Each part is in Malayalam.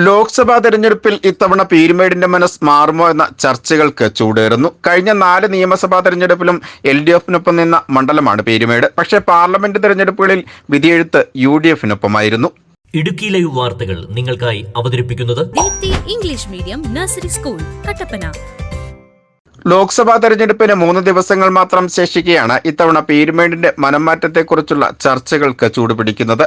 ലോക്സഭാ തെരഞ്ഞെടുപ്പിൽ ഇത്തവണ പീരുമേടിന്റെ മനസ് മാറുമോ എന്ന ചർച്ചകൾക്ക് ചൂടേറുന്നു. കഴിഞ്ഞ 4 നിയമസഭാ തെരഞ്ഞെടുപ്പിലും LDFിനൊപ്പം നിന്ന മണ്ഡലമാണ് പീരുമേട്. പക്ഷേ പാർലമെന്റ് തെരഞ്ഞെടുപ്പുകളിൽ വിധിയെഴുത്ത് UDFിനൊപ്പമായിരുന്നു. ഇടുക്കി ലൈവ് വാർത്തകൾ നിങ്ങൾക്കായി അവതരിപ്പിക്കുന്നത് English medium nursery school Kattappana. Lok Sabha തെരഞ്ഞെടുപ്പിന് 3 ദിവസങ്ങൾ മാത്രം ശേഷിക്കെയാണ് ഇത്തവണ പീരുമേടിന്റെ മനംമാറ്റത്തെക്കുറിച്ചുള്ള ചർച്ചകൾക്ക് ചൂടുപിടിക്കുന്നത്.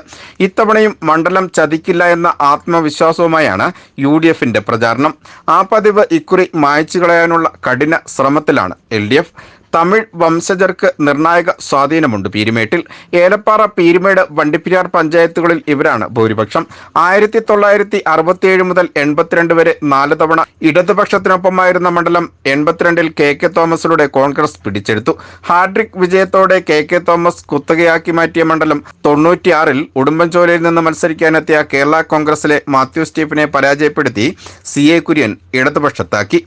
ഇത്തവണയും മണ്ഡലം ചതിക്കില്ല എന്ന ആത്മവിശ്വാസവുമായാണ് UDFിന്റെ പ്രചാരണം. ആ പതിവ് ഇക്കുറി മായ്ച്ചു കളയാനുള്ള കഠിന ശ്രമത്തിലാണ് LDF. തമിഴ് വംശജർക്ക് നിർണായക സ്വാധീനമുണ്ട് പീരുമേട്ടിൽ. ഏലപ്പാറ, പീരുമേട്, വണ്ടിപ്പെരിയാർ പഞ്ചായത്തുകളിൽ ഇവരാണ് ഭൂരിപക്ഷം. 1967 മുതൽ 82 വരെ 4 തവണ ഇടതുപക്ഷത്തിനൊപ്പമായിരുന്ന മണ്ഡലം 82-ൽ KK തോമസിലൂടെ കോൺഗ്രസ് പിടിച്ചെടുത്തു. ഹാട്രിക് വിജയത്തോടെ KK തോമസ് കുത്തകയാക്കി മാറ്റിയ മണ്ഡലം 96-ൽ ഉടുമ്പൻചോലയിൽ നിന്ന് മത്സരിക്കാനെത്തിയ കേരള കോൺഗ്രസിലെ മാത്യു സ്റ്റീഫനെ പരാജയപ്പെടുത്തി CA കുര്യൻ ഇടതുപക്ഷത്താക്കി.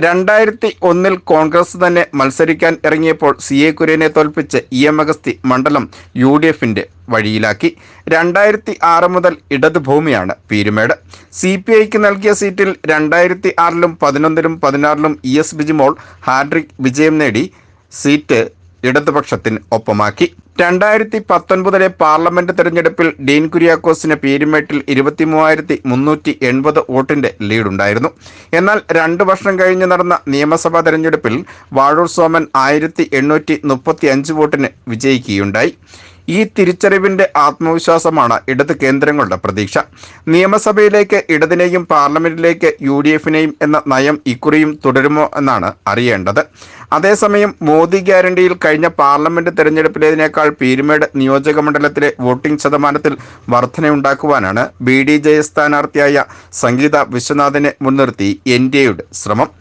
2001-ൽ കോൺഗ്രസ് തന്നെ മത്സരിക്കാൻ ഇറങ്ങിയപ്പോൾ CA കുര്യനെ തോൽപ്പിച്ച് EM അഗസ്തി മണ്ഡലം UDFിന്റെ വഴിയിലാക്കി. 2006 മുതൽ ഇടതുഭൂമിയാണ് പീരുമേട്. CPIക്ക് നൽകിയ സീറ്റിൽ 2006-ലും 2011-ലും 2016-ലും ES ബിജിമോൾ ഹാട്രിക് വിജയം നേടി സീറ്റ് ഇടതുപക്ഷത്തിന് ഒപ്പമാക്കി. 2019-ലെ പാർലമെന്റ് തെരഞ്ഞെടുപ്പിൽ ഡീൻ കുര്യാക്കോസിന് പീരുമേട്ടിൽ 23,380 വോട്ടിന്റെ ലീഡുണ്ടായിരുന്നു. എന്നാൽ 2 വർഷം കഴിഞ്ഞ് നടന്ന നിയമസഭാ തെരഞ്ഞെടുപ്പിൽ വാഴൂർ സോമൻ 1,835 വോട്ടിന് വിജയിക്കുകയുണ്ടായി. ഈ തിരിച്ചറിവിന്റെ ആത്മവിശ്വാസമാണ് ഇടത് കേന്ദ്രങ്ങളുടെ പ്രതീക്ഷ. നിയമസഭയിലേക്ക് ഇടതിനെയും പാർലമെന്റിലേക്ക് UDFിനെയും എന്ന നയം ഇക്കുറിയും തുടരുമോ എന്നാണ് അറിയേണ്ടത്. അതേസമയം മോദി ഗ്യാരണ്ടിയിൽ കഴിഞ്ഞ പാർലമെന്റ് തെരഞ്ഞെടുപ്പിലേതിനേക്കാൾ പീരുമേട് നിയോജക മണ്ഡലത്തിലെ വോട്ടിംഗ് ശതമാനത്തിൽ വർധനയുണ്ടാക്കുവാനാണ് BDJS സ്ഥാനാർത്ഥിയായ സംഗീത വിശ്വനാഥിനെ മുൻനിർത്തി NDAയുടെ ശ്രമം.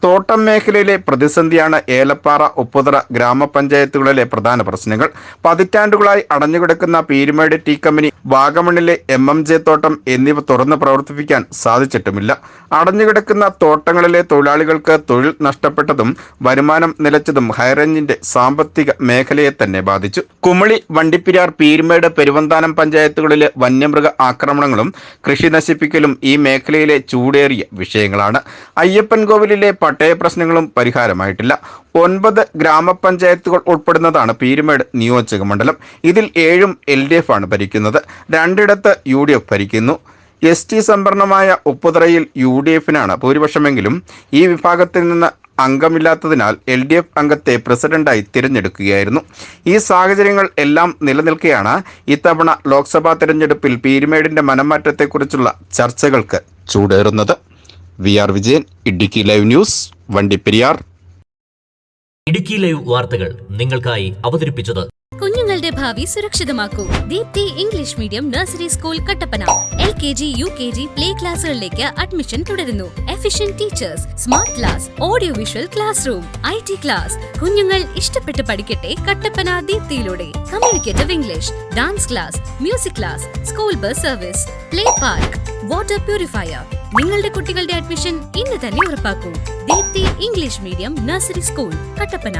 തോട്ടം മേഖലയിലെ പ്രതിസന്ധിയാണ് ഏലപ്പാറ, ഉപ്പുതറ ഗ്രാമപഞ്ചായത്തുകളിലെ പ്രധാന പ്രശ്നങ്ങൾ. പതിറ്റാണ്ടുകളായി അടഞ്ഞുകിടക്കുന്ന പീരുമേട് ടീ കമ്പനി, വാഗമണിലെ MMJ തോട്ടം എന്നിവ തുറന്ന് പ്രവർത്തിപ്പിക്കാൻ സാധിച്ചിട്ടുമില്ല. അടഞ്ഞുകിടക്കുന്ന തോട്ടങ്ങളിലെ തൊഴിലാളികൾക്ക് തൊഴിൽ നഷ്ടപ്പെട്ടതും വരുമാനം നിലച്ചതും ഹൈറേഞ്ചിന്റെ സാമ്പത്തിക മേഖലയെ തന്നെ ബാധിച്ചു. കുമളി, വണ്ടിപ്പെരിയാർ, പീരുമേട്, പെരുവന്താനം പഞ്ചായത്തുകളിലെ വന്യമൃഗ ആക്രമണങ്ങളും കൃഷി നശിപ്പിക്കലും ഈ മേഖലയിലെ ചൂടേറിയ വിഷയങ്ങളാണ്. അയ്യപ്പൻകോവിലിലെ പട്ടയ പ്രശ്നങ്ങളും പരിഹാരമായിട്ടില്ല. 9 ഗ്രാമപഞ്ചായത്തുകൾ ഉൾപ്പെടുന്നതാണ് പീരുമേട് നിയോജക മണ്ഡലം. ഇതിൽ 7ഉം LDF ആണ് ഭരിക്കുന്നത്. 2ഇടത്ത് UDF ഭരിക്കുന്നു. ST സംവരണമായ ഉപ്പുതറയിൽ UDFിനാണ് ഭൂരിപക്ഷമെങ്കിലും ഈ വിഭാഗത്തിൽ നിന്ന് അംഗമില്ലാത്തതിനാൽ LDF അംഗത്തെ പ്രസിഡന്റായി തിരഞ്ഞെടുക്കുകയായിരുന്നു. ഈ സാഹചര്യങ്ങൾ എല്ലാം നിലനിൽക്കെയാണ് ഇത്തവണ ലോക്സഭാ തെരഞ്ഞെടുപ്പിൽ പീരുമേടിന്റെ മനംമാറ്റത്തെക്കുറിച്ചുള്ള ചർച്ചകൾക്ക് ചൂടേറുന്നത്. VR Vijayan, Idukki live news, Vandiperiyar. Idukki live വാർത്തകൾ നിങ്ങൾക്കായി അവതരിപ്പിച്ചത് കുഞ്ഞുങ്ങളുടെ ഭാവി സുരക്ഷിതമാക്കൂ. Deepti English medium nursery school Kattappana. LKG, UKG, play ക്ലാസുകളിലേക്ക് അഡ്മിഷൻ തുടരുന്നു. Efficient teachers, smart class, audio visual class room, IT class. കുഞ്ഞുങ്ങൾ ഇഷ്ടപ്പെട്ട് പഠിക്കട്ടെ കട്ടപ്പന ദീപ്തിയിലൂടെ. Communicative English, dance class, music class, school bus service, play park, water purifier. നിങ്ങളുടെ കുട്ടികളുടെ അഡ്മിഷൻ ഇന്ന് തന്നെ ഉറപ്പാക്കൂ. Deepti English medium nursery school Kattappana.